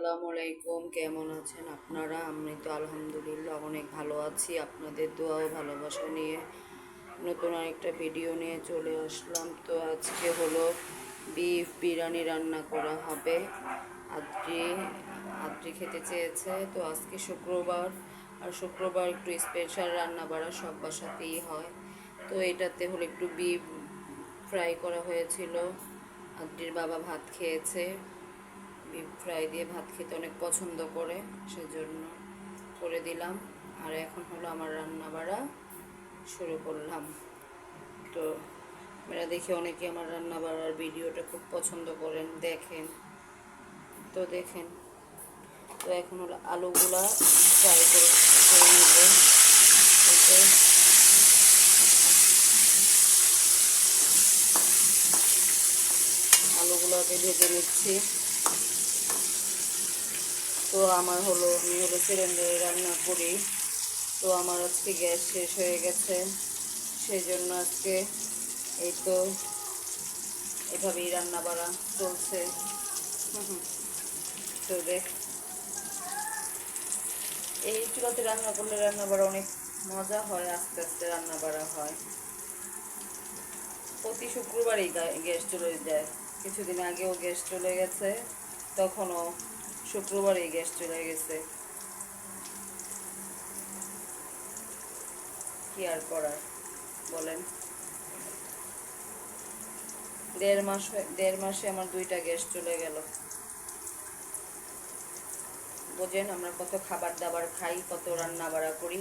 আসসালামু আলাইকুম, কেমন আছেন আপনারা? আমি তো আলহামদুলিল্লাহ অনেক ভালো আছি। আপনাদের দোয়া ও ভালোবাসা নিয়ে নতুন আরেকটা ভিডিও নিয়ে চলে আসলাম। তো আজকে হলো বিফ বিরিয়ানি রান্না করা হবে। আদ্রি আদ্রি খেতে চেয়েছে, তো আজকে শুক্রবার, আর শুক্রবার একটু স্পেশাল রান্না বাড়া সব বাসাতেই হয়। তো এটাতে হলো একটু বিফ ফ্রাই করা হয়েছিল। আদ্রির বাবা ভাত খেয়েছে, বিফ ফ্রাই দিয়ে ভাত খেতে অনেক পছন্দ করে, সেজন্য করে দিলাম। আর এখন হলো আমার রান্না বাড়া শুরু করলাম। তো মেয়েরা দেখে অনেকে আমার রান্না বাড়ার ভিডিওটা খুব পছন্দ করেন, দেখেন। তো দেখেন, তো এখন হলো আলুগুলা ফ্রাই করে নেব। এতে আলুগুলোকে ভেজে নিচ্ছি। তো আমার হলো, আমি হলো সিলিন্ডারে রান্না করি। তো আমার আজকে গ্যাস শেষ হয়ে গেছে, সেই জন্য আজকে এই তো এভাবেই রান্না বাড়া চলছে। তো দেখ, এই চুলাতে রান্না করলে রান্না বাড়া অনেক মজা হয়, আস্তে আস্তে রান্না বাড়া হয়। প্রতি শুক্রবারই গ্যাস চলে যায়। কিছুদিন আগেও গ্যাস চলে গেছে, তখনও শুক্রবারই গ্যাস চলে গেছে। কি আর করার বলেন। দেড় মাসে আমার 2টা গ্যাস চলে গেল। বোঝেন আমরা কত খাবার দাবার খাই, কত রান্না বাড়া করি।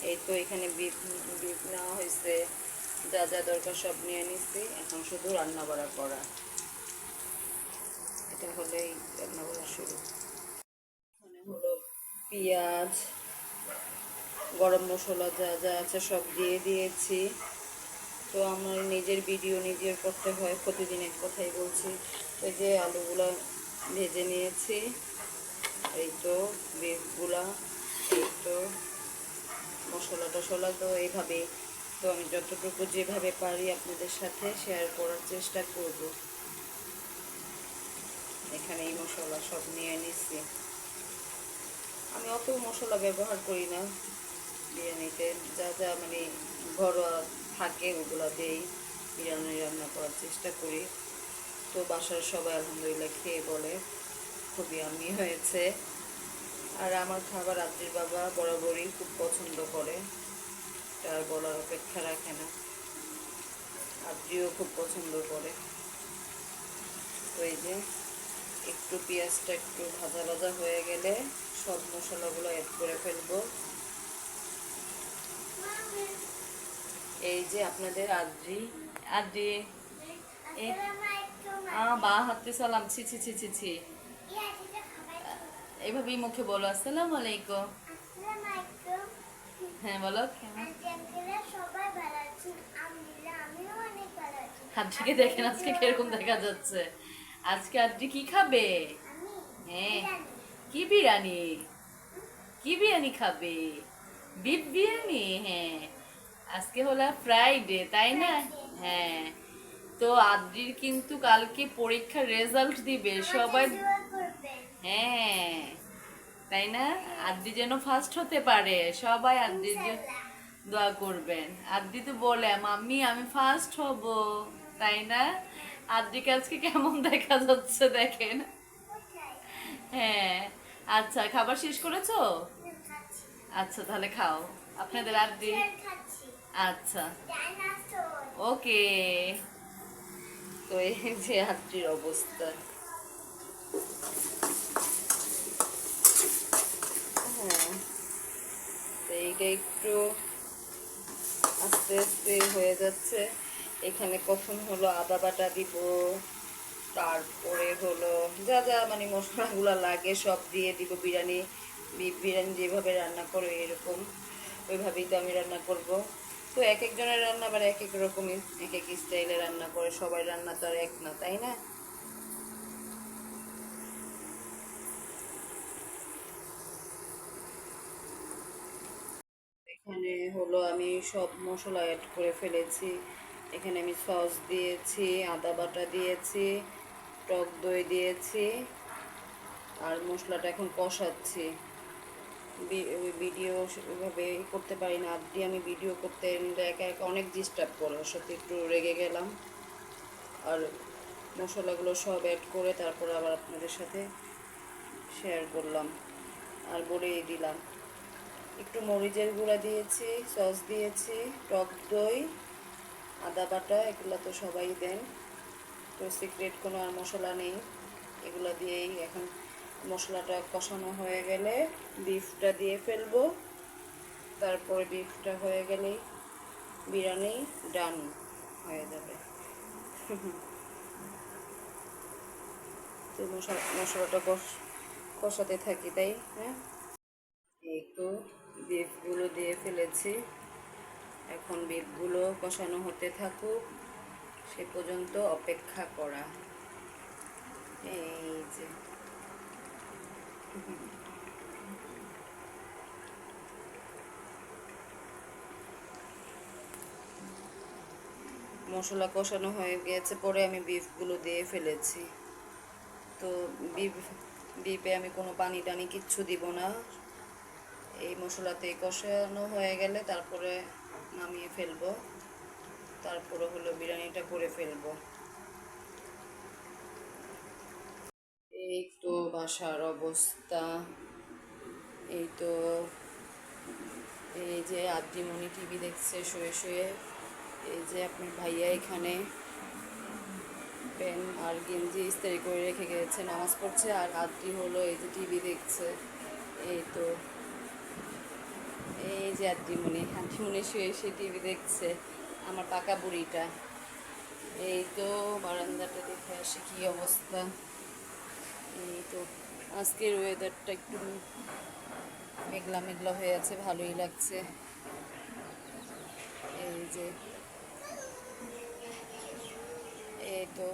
এই তো এখানে বিফ বিফ নেওয়া হয়েছে, যা যা দরকার সব নিয়ে নিচ্ছি, এখন শুধু রান্না বাড়া করা। এটা হলেই রান্না বাড়া শুরু। এখানে হলো পেঁয়াজ, গরম মশলা যা যা আছে সব দিয়ে দিয়েছি। তো আমার নিজের ভিডিও নিজের করতে হয়, প্রতিদিন এক কথাই বলছি। এই যে আলুগুলা ভেজে নিয়েছি, এই তো বিফগুলা, এই তো মশলা টশলা। তো এইভাবে, তো আমি যতটুকু যেভাবে পারি আপনাদের সাথে শেয়ার করার চেষ্টা করব। এখানে এই মশলা সব নিয়ে নিচ্ছি। আমি অত মশলা ব্যবহার করি না বিরিয়ানিতে, যা যা মানে ঘরোয়া থাকে ওগুলো দিয়েই বিরিয়ানি রান্না করার চেষ্টা করি। তো বাসার সবাই আলহামদুলিল্লাহ খেয়ে বলে খুবই আমি হয়েছে। আর আমার খাবার আদ্রির বাবা বরাবরই খুব পছন্দ করে, তার বলার অপেক্ষা রাখে না। আদ্রিও খুব পছন্দ করে। তো এই যে একটু পেঁয়াজটা একটু ভাজা ভাজা হয়ে গেলে সব মশলাগুলো অ্যাড করে ফেলবো। এই যে আপনাদের আদ্রি, আদ্রি বা হাতে সালাম, ছি ছি ছি ছি ছি, এইভাবেই মুখে বলো আসসালামু আলাইকুম। হ্যাঁ বলো, কেমন আদ্রিকে দেখেন আজকে কিরকম দেখা যাচ্ছে। আজকে আদ্রি কি খাবে? হ্যাঁ, কি বিরিয়ানি, কি বিরিয়ানি খাবে? বিফ বিরিয়ানি, হ্যাঁ। আজকে হলো ফ্রাইডে, তাই না? হ্যাঁ। তো আদ্রির কিন্তু কালকে পরীক্ষার রেজাল্ট দিবে সবাই। হ্যাঁ, তাই না? আদ্রি যেন ফার্স্ট হতে পারে, সবাই আদ্রির দোয়া করবেন। আদ্রি তো বলে মাম্মি আমি ফার্স্ট হব, তাই না? আদ্রিকে আজকে কেমন দেখা যাচ্ছে দেখেন। হ্যাঁ। আচ্ছা, খাবার শেষ করেছো? আচ্ছা তাহলে খাও, আপনাদের আদ্রি। আচ্ছা, ওকে। তো এই যে আদ্রির অবস্থা। হ্যাঁ, তো এইটা একটু আস্তে আস্তে হয়ে যাচ্ছে। এখানে কখন হলো আদা বাটা দিব, তারপরে হলো যা যা মানে মশলাগুলো লাগে সব দিয়ে দিব। বিরিয়ানি, বিফ বিরিয়ানি যেভাবে রান্না করে এরকম ওইভাবেই তো আমি রান্না করব। তো এক একজনের রান্না আবার এক এক রকমই, এক এক স্টাইলে রান্না করে, সবাই রান্না তো আর এক না, তাই না? এখানে হলো আমি সব মশলা অ্যাড করে ফেলেছি। এখানে আমি সস দিয়েছি, আদা বাটা দিয়েছি, টক দই দিয়েছি আর মশলাটা এখন কষাচ্ছি। ভিডিও ওইভাবে করতে পারি না, আজকে আমি ভিডিও করতে নিলে একা একা অনেক ডিস্টার্ব করে, সত্যি একটু রেগে গেলাম। আর মশলাগুলো সব অ্যাড করে তারপর আবার আপনাদের সাথে শেয়ার করলাম আর বলেই দিলাম। একটু মরিচের গুঁড়া দিয়েছি, সস দিয়েছি, টক দই, আদা বাটা, এগুলো তো সবাই দেন, তো সিক্রেট কোনো আর মশলা নেই। এগুলো দিয়েই এখন মশলাটা কষানো হয়ে গেলে বিফটা দিয়ে ফেলবো। তারপরে বিফটা হয়ে গেলেই বিরিয়ানি ডান হয়ে যাবে। তো মশলাটা কষাতে থাকি, তাই হ্যাঁ। এই তো বিফগুলো দিয়ে ফেলেছি, এখন বিফগুলো কষানো হতে থাকুক, সে পর্যন্ত অপেক্ষা করা। এই যে মশলা কষানো হয়ে গেছে, পরে আমি বিফগুলো দিয়ে ফেলেছি। তো বিফে আমি কোনো পানি টানি কিচ্ছু দিব না, এই মশলাতে কষানো হয়ে গেলে তারপরে নামিয়ে ফেলবো, তারপরে হলো বিরিয়ানিটা করে ফেলবো। এই তো বাসার অবস্থা, এই তো এই যে আদ্রিমণি টিভি দেখছে শুয়ে শুয়ে, এই যে আপনার ভাইয়া এখানে প্যান্ট আর গেঞ্জি ইস্ত্রি করে রেখে গেছে, নামাজ পড়ছে, আর আদ্রি হলো এই যে টিভি দেখছে। এই তো এই যে আদ্রিমণি শুয়ে শুয়ে টিভি দেখছে, আমার পাকা বুড়িটা। এই তো বারান্দাটা দেখে আসে কি অবস্থা। এই তো আজকের ওয়েদারটা একটু মেঘলা মেঘলা হয়ে আছে, ভালোই লাগছে। এই যে এই তো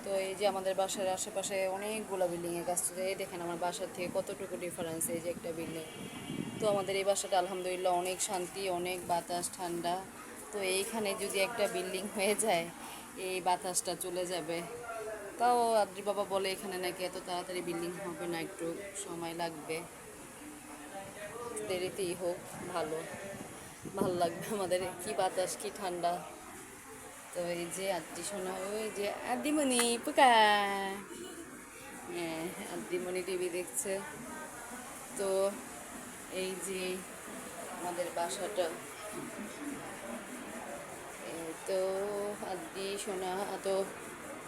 তো এই যে আমাদের বাসার আশেপাশে অনেকগুলো বিল্ডিংয়ের গাছ, এই দেখেন আমার বাসার থেকে কতটুকু ডিফারেন্স, এই যে একটা বিল্ডিং। তো আমাদের এই বাসাটা আলহামদুলিল্লাহ অনেক শান্তি, অনেক বাতাস, ঠান্ডা। তো এইখানে যদি একটা বিল্ডিং হয়ে যায়, এই বাতাসটা চলে যাবে। তাও আদ্রি বাবা বলে এখানে নাকি এত তাড়াতাড়ি বিল্ডিং হবে না, একটু সময় লাগবে, দেরিতেই হোক ভালো, ভালো লাগবে আমাদের। কি বাতাস, কি ঠান্ডা। তো এই যে আদ্রি শোনা, ওই যে আদ্রিমণি পোকা, হ্যাঁ আদ্রিমণি টিভি দেখছে। তো এই যে আমাদের বাসাটা, এই তো আদ্রি শোনা, তো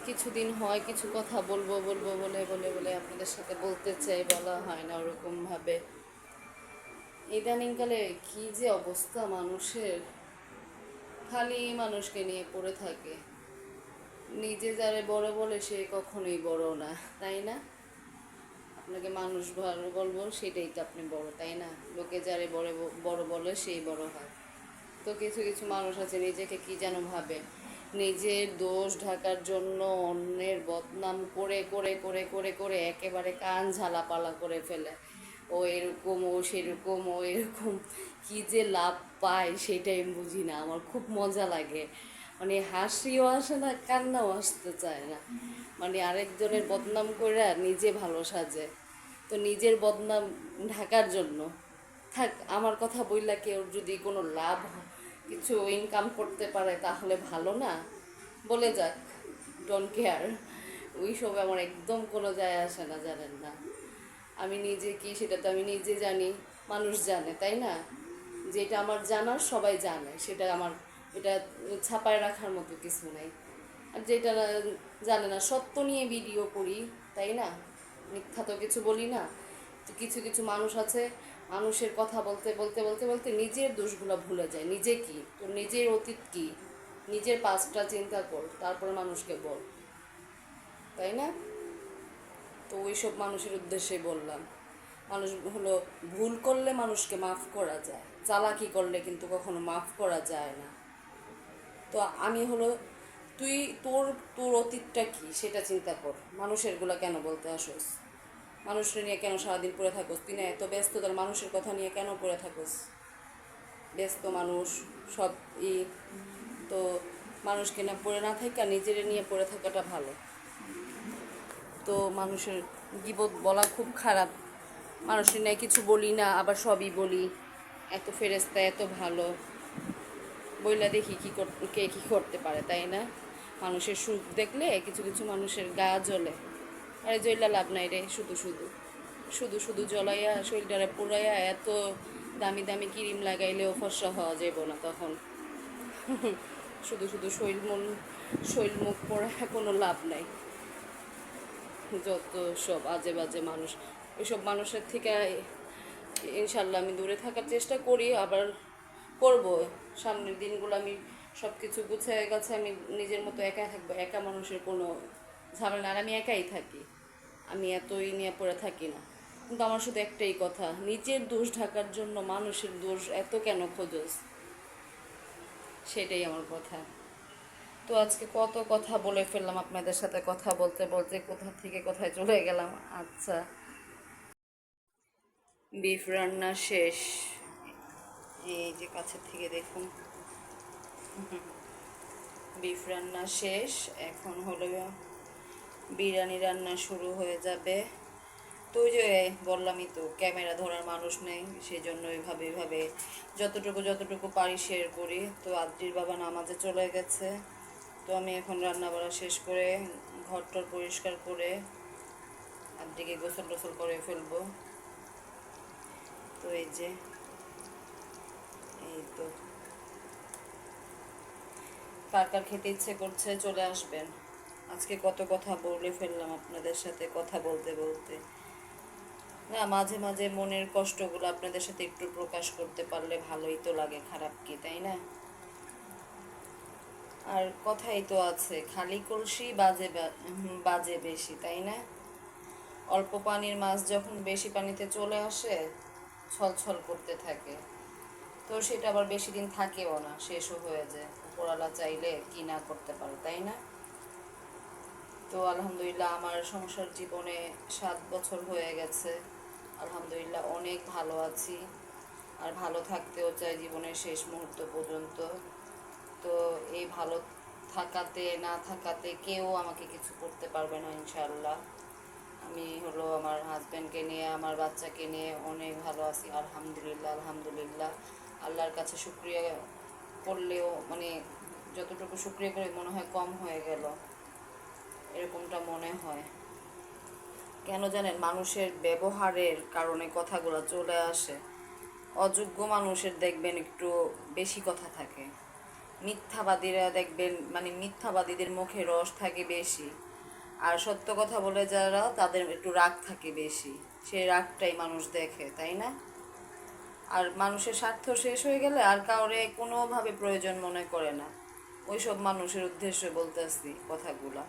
কিছুদিন হয় কিছু কথা বলবো বলবো বলে বলে বলে আপনাদের সাথে বলতে চাই, বলা হয় না ওরকমভাবে। ইদানিংকালে কি যে অবস্থা মানুষের, খালি মানুষকে নিয়ে পড়ে থাকে, নিজে যারে বড় বলে সে কখনোই বড় না, তাই না? আপনাকে মানুষ ভালো বলবো সেটাই তো আপনি বড়, তাই না? লোকে যারে বড় বড় বলে সেই বড় হয়। তো কিছু কিছু মানুষ আছে নিজেকে কি যেন ভাবে, নিজের দোষ ঢাকার জন্য অন্যের বদনাম করে করে করে করে করে একেবারে কান ঝালাপালা করে ফেলে। ও এরকম, ও সেরকম, ও এরকম, কি যে লাভ পায় সেটাই বুঝি না। আমার খুব মজা লাগে, মানে হাসিও আসে না, কান্নাও আসতে চায় না। মানে আরেকজনের বদনাম করে নিজে ভালো সাজে, তো নিজের বদনাম ঢাকার জন্য থাক। আমার কথা বললা কেউ যদি কোনো লাভ কিছু ইনকাম করতে পারে তাহলে ভালো না, বলে যাক, ডোন্ট কেয়ার। ওই সব আমার একদম কোনো যায় আসে না, জানেন না? আমি নিজে কি সেটা তো আমি নিজে জানি, মানুষ জানে, তাই না? যেটা আমার জানার সবাই জানে, সেটা আমার, এটা ছাপায় রাখার মতো কিছু নাই। আর যেটা জানে না, সত্য নিয়ে ভিডিও করি, তাই না? মিথ্যা তো কিছু বলি না। তো কিছু কিছু মানুষ আছে, মানুষের কথা বলতে বলতে বলতে বলতে নিজের দোষগুলো ভুলে যায়। নিজে কি, তোর নিজের অতীত কি, নিজের পাস্টটা চিন্তা কর, তারপরে মানুষকে বল, তাই না? তো ওইসব মানুষের উদ্দেশ্যে বললাম। মানুষ হলো, ভুল করলে মানুষকে মাফ করা যায়, চালাকি করলে কিন্তু কখনো মাফ করা যায় না। তো আমি হলো, তুই তোর তোর অতীতটা কি সেটা চিন্তা কর, মানুষেরগুলো কেন বলতে আসোস? মানুষের নিয়ে কেন সারাদিন পড়ে থাকোস? তুই না এত ব্যস্ত, তার মানুষের কথা নিয়ে কেন পড়ে থাকোস? ব্যস্ত মানুষ সব তো মানুষকে না পড়ে না থাকা, নিজের নিয়ে পড়ে থাকাটা ভালো। তো মানুষের গীবত বলা খুব খারাপ। মানুষের নিয়ে কিছু বলি না, আবার সবই বলি। এত ফেরেস্তা, এত ভালো, বইলা দেখি কে কী করতে পারে, তাই না? মানুষের সুখ দেখলে কিছু কিছু মানুষের গা জ্বলে। আরে জ্বললা লাভ নাই রে, শুধু শুধু শুধু শুধু জ্বলাইয়া শরীরটারে পুরাইয়া এত দামি দামি ক্রিম লাগাইলেও ফর্সা হওয়া যাইব না তখন। শুধু শুধু শরীর মুখ পড়ায় কোনো লাভ নাই। যত সব আজে বাজে মানুষ, ওইসব মানুষের থেকে ইনশাল্লাহ আমি দূরে থাকার চেষ্টা করি, আবার করব। সামনের দিনগুলো আমি সব কিছু গুছিয়ে গেছে, আমি নিজের মতো একা থাকবো। একা মানুষের কোনো ঝামেলা, আর আমি একাই থাকি, আমি এতই নিয়ে পড়ে থাকি না। কিন্তু আমার শুধু একটাই কথা, নিজের দোষ ঢাকার জন্য মানুষের দোষ এত কেন খোঁজস, সেটাই আমার কথা। তো আজকে কত কথা বলে ফেললাম, আপনাদের সাথে কথা বলতে বলতে কোথা থেকে কোথায় চলে গেলাম। আচ্ছা, বিফ রান্না শেষ, এই যে কাছের থেকে দেখুন, বিফ রান্না শেষ। এখন হলো বিরিয়ানি রান্না শুরু হয়ে যাবে। তো ওই যে বললামই তো, ক্যামেরা ধরার মানুষ নেই, সেই জন্য এইভাবে যতটুকু পারি শেয়ার করি। তো আদ্রির বাবা নামাজে চলে গেছে, তো আমি এখন রান্না বাড়া শেষ করে ঘরটর পরিষ্কার করে আদ্রিকে গোসল টোসল করে ফেলবো। তো এই যে, এই তো, কার কার খেতে ইচ্ছে করছে চলে আসবেন। আজকে কত কথা বলে ফেললাম আপনাদের সাথে কথা বলতে বলতে। না, মাঝে মাঝে মনের কষ্টগুলো আপনাদের সাথে একটু প্রকাশ করতে পারলে ভালোই তো লাগে, খারাপ কি, তাই না? আর কথাই তো আছে, খালি কলসি বাজে বেশি, তাই না? অল্প পানির মাছ যখন বেশি পানিতে চলে আসে ছলছল করতে থাকে, তো সেটা আবার বেশি দিন থাকেও না, শেষও হয়ে যায়। উপরওয়ালা চাইলে কি না করতে পারে, তাই না? তো আলহামদুলিল্লাহ আমার সংসার জীবনে 7 বছর হয়ে গেছে। আলহামদুলিল্লাহ অনেক ভালো আছি, আর ভালো থাকতেও চাই জীবনের শেষ মুহূর্ত পর্যন্ত। তো এই ভালো থাকাতে না থাকাতে কেউ আমাকে কিছু করতে পারবে না ইনশাআল্লাহ। আমি হলো আমার হাজব্যান্ডকে নিয়ে, আমার বাচ্চাকে নিয়ে অনেক ভালো আছি, আলহামদুলিল্লাহ। আলহামদুলিল্লাহ, আল্লাহর কাছে শুকরিয়া করলেও মানে যতটুকু শুকরিয়া করে মনে হয় কম হয়ে গেল, এরকমটা মনে হয়। কেন জানেন? মানুষের ব্যবহারের কারণে কথাগুলো চলে আসে। অযোগ্য মানুষের দেখবেন একটু বেশি কথা থাকে, মিথ্যাবাদীরা দেখবেন মানে মিথ্যাবাদীদের মুখে রস থাকে বেশি, আর সত্য কথা বলে যারা তাদের একটু রাগ থাকে বেশি। সেই রাগটাই মানুষ দেখে, তাই না? আর মানুষের স্বার্থ শেষ হয়ে গেলে আর কাউরে কোনোভাবে প্রয়োজন মনে করে না। ওইসব মানুষের উদ্দেশ্যে বলতেছি কথাগুলা,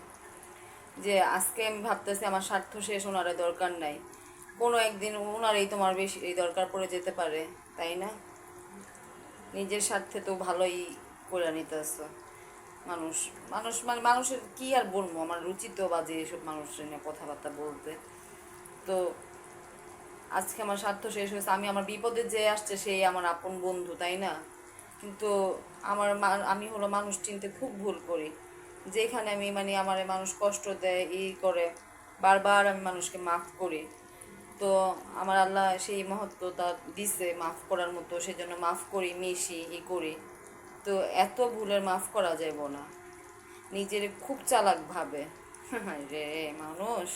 যে আজকে আমি ভাবতেছি আমার স্বার্থ শেষ, ওনারে দরকার নাই, কোনো একদিন ওনারই তোমার বেশি দরকার পড়ে যেতে পারে, তাই না? নিজের স্বার্থে তো ভালোই করে নিতেছ। মানুষ মানুষ মানে মানুষের কি আর বলবো, আমার রুচি তো বাজে এসব মানুষের নিয়ে কথাবার্তা বলতে। তো আজকে আমার স্বার্থ শেষ হয়েছে, আমি আমার বিপদে যে আসছে সেই আমার আপন বন্ধু, তাই না? কিন্তু আমি হলো মানুষ চিনতে খুব ভুল করি। যেখানে আমি মানে আমার মানুষ কষ্ট দেয় করে, বারবার আমি মানুষকে মাফ করি। তো আমার আল্লাহ সেই মহত্বতা দিছে মাফ করার মতো, সেই জন্য মাফ করি, মিশি করি। তো এত ভুলের মাফ করা যাব না, নিজের খুব চালাক ভাবে। রে মানুষ,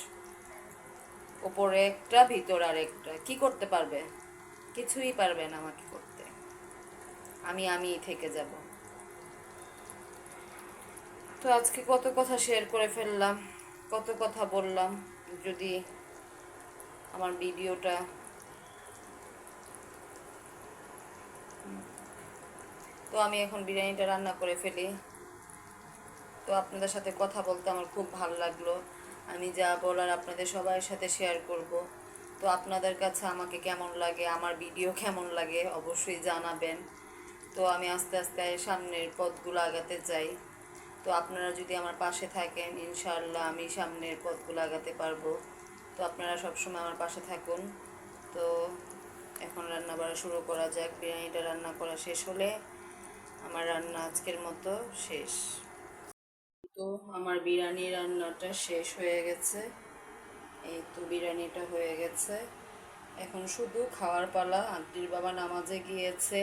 ওপরে একটা ভিতর আর একটা, কি করতে পারবে? কিছুই পারবে না আমাকে করতে, আমি থেকে যাব। তো আজকে কত কথা শেয়ার করে ফেললাম, কত কথা বললাম। যদি আমার ভিডিওটা, তো আমি এখন বিরিয়ানিটা রান্না করে ফেলি। তো আপনাদের সাথে কথা বলতে আমার খুব ভালো লাগলো, আমি যা বলার আপনাদের সবার সাথে শেয়ার করব। তো আপনাদের কাছে আমাকে কেমন লাগে, আমার ভিডিও কেমন লাগে অবশ্যই জানাবেন। তো আমি আস্তে আস্তে সামনের পথগুলো আগাতে চাই। তো আপনারা যদি আমার পাশে থাকেন ইনশাআল্লাহ আমি সামনের পথগুলো আগাতে পারবো। তো আপনারা সবসময় আমার পাশে থাকুন। তো এখন রান্না বাড়া শুরু করা যাক। বিরিয়ানিটা রান্না করা শেষ হলে আমার রান্না আজকের মতো শেষ। তো আমার বিরিয়ানি রান্নাটা শেষ হয়ে গেছে। এই তো বিরিয়ানিটা হয়ে গেছে, এখন শুধু খাওয়ার পালা। আদ্রির বাবা নামাজে গিয়েছে,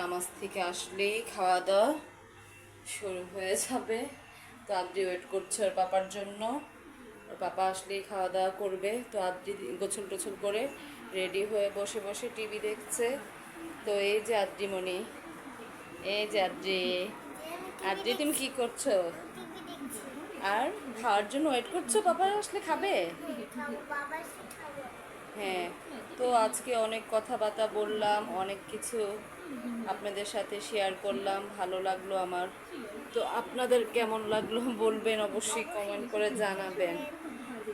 নামাজ থেকে আসলেই খাওয়া দাওয়া শুরু হয়ে যাবে। তো আদ্রি ওয়েট করছে ওর পাপার জন্য, ওর পাপা আসলেই খাওয়া দাওয়া করবে। তো আদ্রি গোছল টোছল করে রেডি হয়ে বসে বসে টিভি দেখছে। তো এই যে আদ্রিমণি, এই যে আদ্রি, আদ্রি তুমি কি করছো? আর খাওয়ার জন্য ওয়েট করছো, পাপা আসলে খাবে? হ্যাঁ, তো আজকে অনেক কথাবার্তা বললাম, অনেক কিছু আপনাদের সাথে শেয়ার করলাম, ভালো লাগলো আমার। তো আপনাদের কেমন লাগলো বলবেন, অবশ্যই কমেন্ট করে জানাবেন।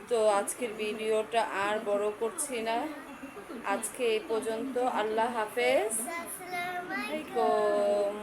তো আজকের ভিডিওটা আর বড় করছি না, আজকে এই পর্যন্ত। আল্লাহ হাফেজ। আসসালামু আলাইকুম।